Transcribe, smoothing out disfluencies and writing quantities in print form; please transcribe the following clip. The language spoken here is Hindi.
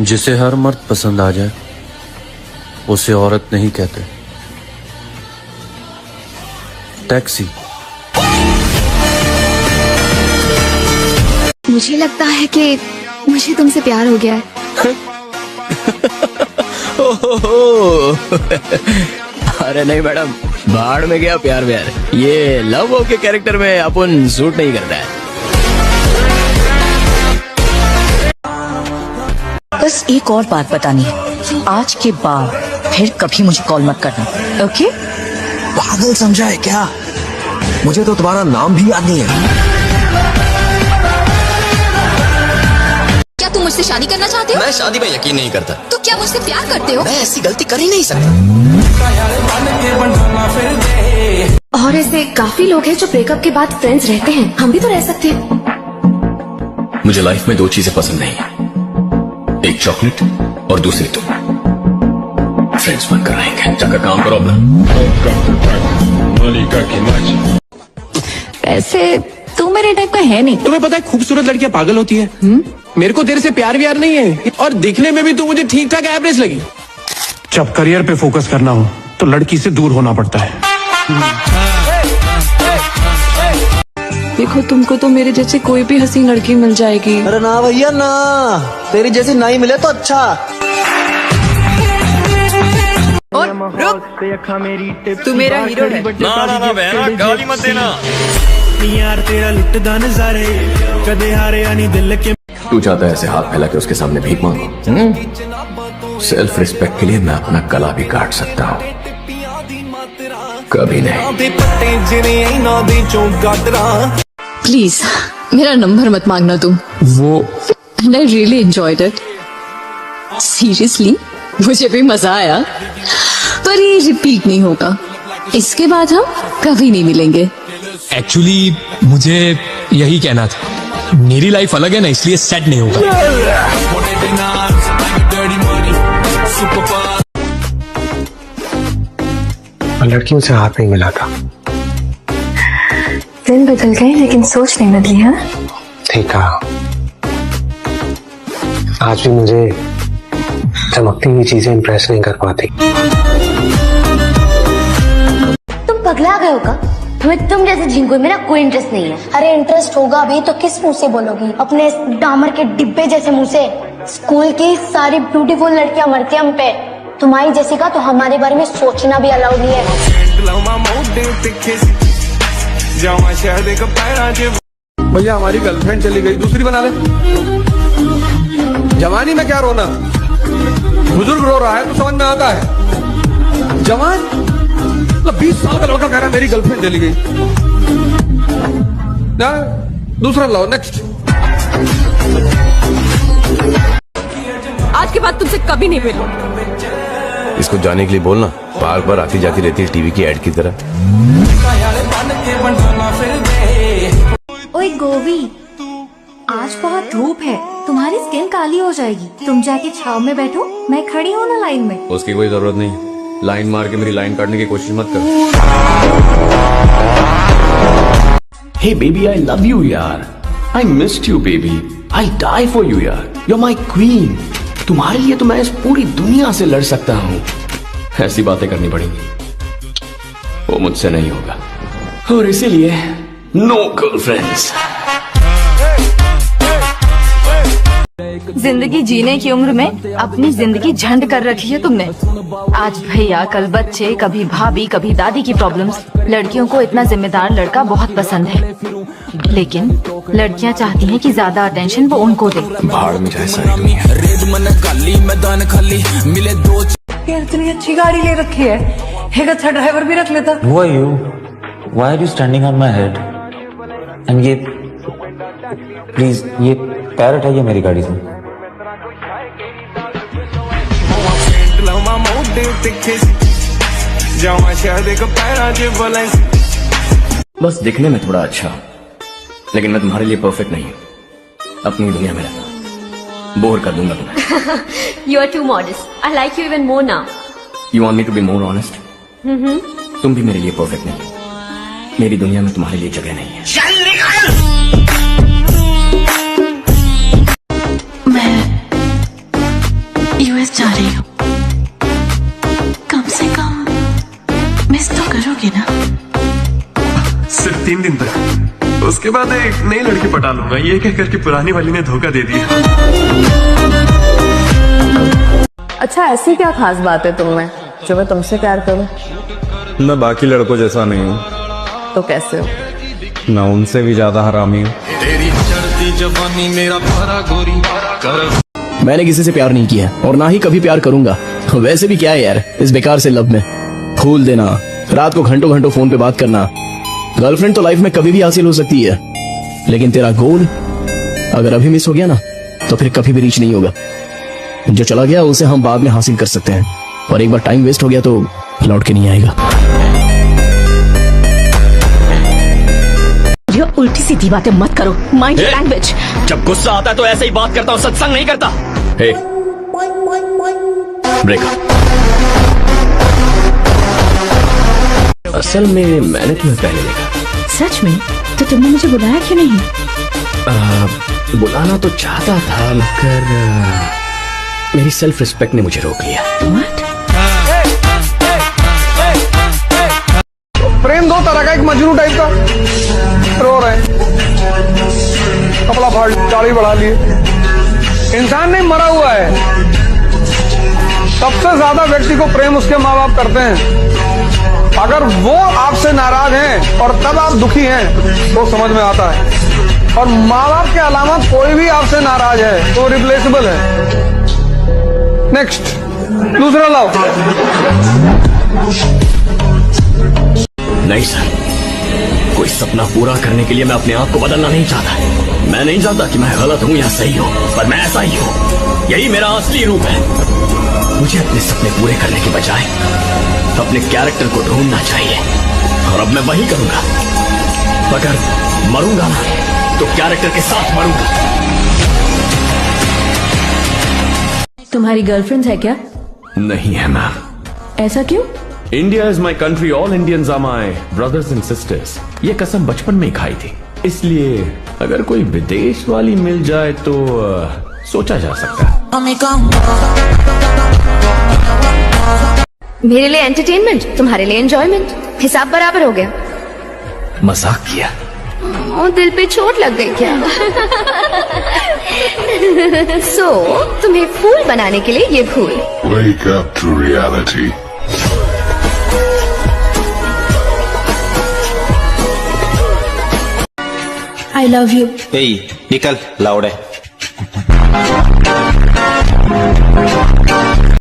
जिसे हर मर्द पसंद आ जाए उसे औरत नहीं कहते। टैक्सी। मुझे लगता है कि मुझे तुमसे प्यार हो गया है। अरे नहीं मैडम, बाढ़ में गया प्यार व्यार, ये लव के कैरेक्टर में अपन सूट नहीं करता है। बस एक और बात बतानी है, आज के बाद फिर कभी मुझे कॉल मत करना, ओके? पागल समझा है क्या? मुझे तो तुम्हारा नाम भी याद नहीं है। क्या तुम मुझसे शादी करना चाहते हो? मैं शादी में यकीन नहीं करता। तो क्या मुझसे प्यार करते हो? मैं ऐसी गलती कर ही नहीं सकता। और ऐसे काफी लोग हैं जो ब्रेकअप के बाद फ्रेंड्स रहते हैं, हम भी तो रह सकते हैं। मुझे लाइफ में दो चीजें पसंद नहीं है, एक चॉकलेट और दूसरी तुम। फ्रेंड्स बनकर रहेंगे, जाकर काम करो अपना। वैसे तू मेरे टाइप का है नहीं। तुम्हें पता है खूबसूरत लड़कियां पागल होती है। मेरे को तेरे से प्यार व्यार नहीं है, और दिखने में भी तू मुझे ठीक ठाक एवरेज लगी। जब करियर पे फोकस करना हो तो लड़की से दूर होना पड़ता है। देखो, तुमको तो मेरे जैसे कोई भी हसीन लड़की मिल जाएगी। अरे ना भैया ना, तेरी जैसी नहीं मिले तो अच्छा। और रुक, तू मेरा हीरो है। ना ना ना बहना, गाली मत देना। यार तेरा लुटदा नजारे कदे हारे यानी दिल के। तू चाहता है ऐसे हाथ फैला के उसके सामने भीख मांगो? सेल्फ रिस्पेक्ट के लिए मैं अपना गला भी काट सकता हूँ, कभी नहीं। प्लीज मेरा नंबर मत मांगना तुम। वो And I really enjoyed it. Seriously, मुझे भी मजा आया, पर ये रिपीट नहीं होगा। इसके बाद हम कभी नहीं मिलेंगे। एक्चुअली मुझे यही कहना था, मेरी लाइफ अलग है ना, इसलिए सेट नहीं होगा। लड़कियों से हाथ नहीं मिला था। दिन बदल गए लेकिन सोच नहीं बदली। हाँ, ठीक कहा। आज भी मुझे चमकती हुई चीजें इंप्रेस नहीं कर पाती। तुम पगला गए हो का? तुम्हें तुम जैसे झिंगुर में ना कोई इंटरेस्ट नहीं है। अरे इंटरेस्ट होगा भी तो किस मुंह से बोलोगी? अपने डामर के डिब्बे जैसे मुंह से। स्कूल की सारी ब्यूटीफुल लड़कियां मरती हम पे, तुम्हारी जैसी का तो हमारे बारे में सोचना भी अलाउड नहीं है। भैया हमारी गर्लफ्रेंड चली गई, दूसरी बना ले। जवानी में क्या रोना, बुजुर्ग रो रहा है तो समझ में आता है। जवान मतलब 20 साल का लड़का कह रहा है मेरी गर्लफ्रेंड चली गई। ना दूसरा लाओ, नेक्स्ट। आज के बाद तुमसे कभी नहीं मिलूं। इसको जाने के लिए बोलना, बार बार आती जाती रहती है टीवी की एड की तरह। ओए गोवी, आज बहुत धूप है, तुम्हारी स्किन काली हो जाएगी। तुम जाके छाव में बैठो, मैं खड़ी हूँ ना लाइन में। उसकी कोई जरूरत नहीं, लाइन मार के मेरी लाइन काटने की कोशिश मत कर। Hey baby, I love you यार, I missed you baby, I die for you यार, यू आर माई क्वीन। तुम्हारे लिए तो मैं इस पूरी दुनिया से लड़ सकता हूँ। ऐसी बातें करनी पड़ेंगी, वो मुझसे नहीं होगा, और इसीलिए नो गर्लफ्रेंड्स। जिंदगी जीने की उम्र में अपनी जिंदगी झंड कर रखी है तुमने। आज भैया, कल बच्चे, कभी भाभी, कभी दादी की प्रॉब्लम्स। लड़कियों को इतना जिम्मेदार लड़का बहुत पसंद है, लेकिन लड़कियां चाहती हैं कि ज्यादा अटेंशन वो उनको दे। भाड़ में जाए सारी दुनिया। यार इतनी अच्छी गाड़ी ले रखी है, एक अच्छा ड्राइवर भी रख लेता। Who are you? Why are you standing on my head? And ये प्लीज, ये पैरट है, ये मेरी गाड़ी से। बस दिखने में थोड़ा अच्छा, लेकिन मैं तुम्हारे लिए परफेक्ट नहीं हूँ। अपनी दुनिया में रहना, बोर कर दूंगा तुम्हें। You are too modest. I like you even more now. You want me to be more honest? तुम भी मेरे लिए परफेक्ट नहीं, मेरी दुनिया में तुम्हारे लिए जगह नहीं है। यूएस जा रही हो, कम से कम मिस तो करोगे ना? सिर्फ 3 दिन तक, उसके बाद एक नई लड़की पटा लूंगा, ये कहकर कि पुरानी वाली ने धोखा दे दिया। अच्छा, ऐसी क्या खास बात है तुम में जो मैं तुमसे प्यार करूं? मैं बाकी लड़कों जैसा नहीं हूँ। तो कैसे हो? मैं उनसे भी ज्यादा हरामी हूँ। तेरी चढ़ती जवानी मेरा भरा गोरी कर। मैंने किसी से प्यार नहीं किया और ना ही कभी प्यार करूंगा। वैसे भी क्या है यार इस बेकार से लव में, फूल देना, रात को घंटों घंटों फोन पे बात करना। गर्लफ्रेंड तो लाइफ में कभी भी हासिल हो सकती है, लेकिन तेरा गोल अगर अभी मिस हो गया ना तो फिर कभी भी रीच नहीं होगा। जो चला गया उसे हम बाद में हासिल कर सकते हैं, और एक बार टाइम वेस्ट हो गया तो लौट के नहीं आएगा। ये उल्टी सीधी बातें मत करो, माइंड योर लैंग्वेज। जब गुस्सा आता है तो ऐसे ही बात करता हूँ, सत्संग नहीं करता। हे, ब्रेकअप। असल में मैंने तुम्हें पहले देखा। सच में? तो तुमने मुझे बुलाया क्यों नहीं? बुलाना तो चाहता था, मगर मेरी सेल्फ रिस्पेक्ट ने मुझे रोक लिया। What? प्रेम दो तरह का, एक मजनू टाइप का, रो रहे हैं, कपड़ा फाड़, दाढ़ी बढ़ा लिए, इंसान नहीं मरा हुआ है। सबसे ज्यादा व्यक्ति को प्रेम उसके माँ बाप करते हैं। अगर वो आपसे नाराज हैं और तब आप दुखी हैं तो समझ में आता है, और माँ बाप के अलावा कोई भी आपसे नाराज है तो रिप्लेसेबल है। नेक्स्ट, दूसरा लाओ। नहीं सर, कोई सपना पूरा करने के लिए मैं अपने आप को बदलना नहीं चाहता। मैं नहीं चाहता कि मैं गलत हूँ या सही हूँ, पर मैं ऐसा ही हूँ। यही मेरा असली रूप है। मुझे अपने सपने पूरे करने के बजाय अपने कैरेक्टर को ढूंढना चाहिए, और अब मैं वही करूंगा। अगर मरूंगा ना तो कैरेक्टर के साथ मरूंगा। तुम्हारी गर्लफ्रेंड है क्या? नहीं है मैम। ऐसा क्यों? India is my country, all Indians are my brothers and sisters. ये कसम बचपन में ही खाई थी, इसलिए अगर कोई विदेश वाली मिल जाए तो सोचा जा सकता है। मेरे लिए एंटरटेनमेंट, तुम्हारे लिए एंजॉयमेंट, हिसाब बराबर हो गया। मजाक किया। और दिल पे चोट लग गई क्या? सो तुम्हें फूल बनाने के लिए ये फूल। Wake up to reality. I love you. निकल, लाउड है।